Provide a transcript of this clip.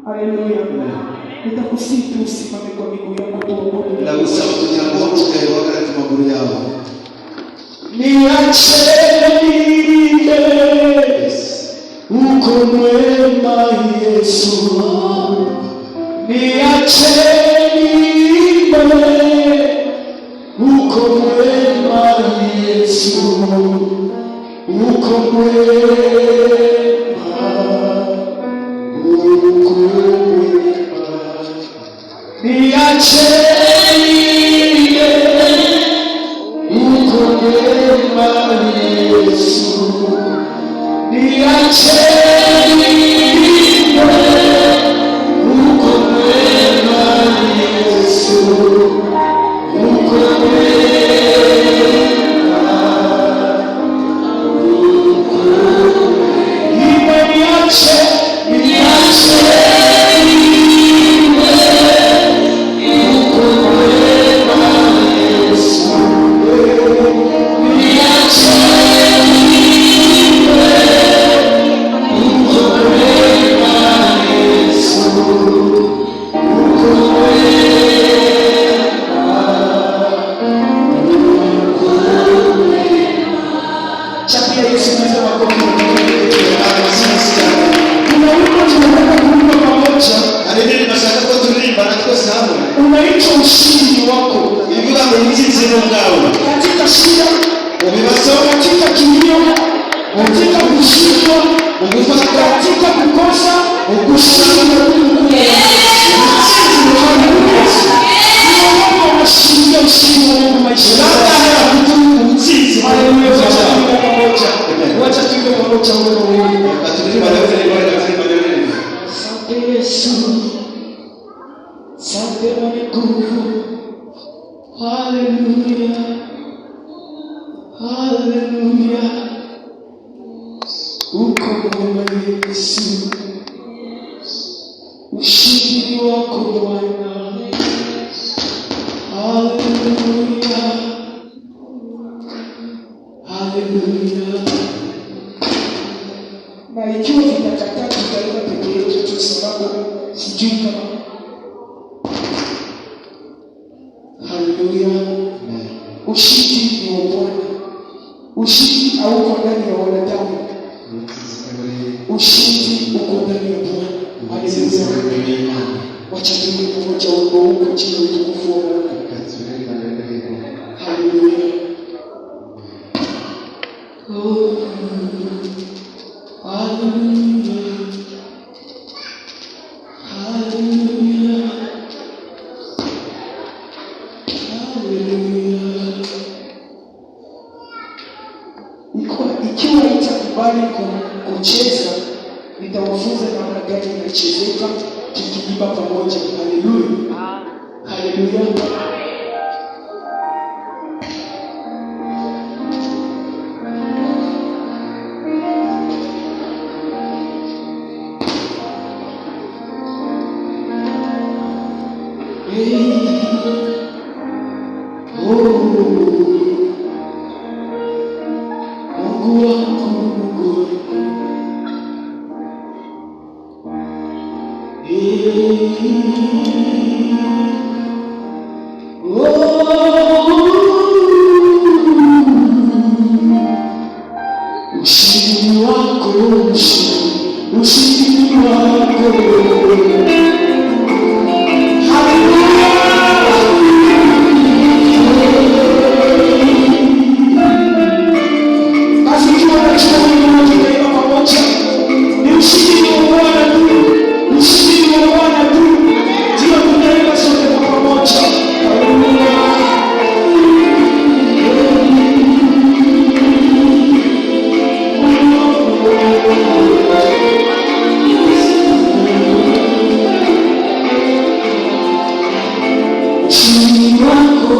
Haleluya. Nitakusifu usimame kwa miguu yako tuombe. Na usauti yako tukae wakati maguru yao. Niache niimbe. Uko mwema Yesu. Niache niimbe. Uko mwema Yesu. Uko mwema. Niache niimbe, uko mwema Yesu. Niache niimbe, uko mwema Yesu. Uko mwema, uko mwema. Niache unaitwa ushindi wako. Ivuga ngo nizizino ngawe. Katika shida, ubibasoma katika kilio, katika kushindwa, katika kukosa, ukushinda Mungu. Unashinda ushindi wa Mungu maisha. Labda mtu mzizi. Haleluya. Wacha tuwe pamoja wewe. Katika leo Asante Yesu. Asante mwenye nguvu. Haleluya. Haleluya. Uko mwema Yesu. Ushindi wako Bwana. Haleluya. Haleluya. Na ikiwa vitakataa tutaenda peke yetu kwa sababu sijui kama. Haleluya. Ushindi ni wa Bwana. Ushindi hauko ndani ya wanadamu. Ushindi uko ndani ya Bwana. Haleluya. Wacha tuwe pamoja huko chini ya utukufu wa Bwana. Haleluya. Oh. Haleluya. Haleluya. Ikiwa itakubali kucheza, nitawafunza namna gani inachezeka tukiimba pamoja. Haleluya. Haleluya. Ushindi wako, ushindi wako. Ushindi wako,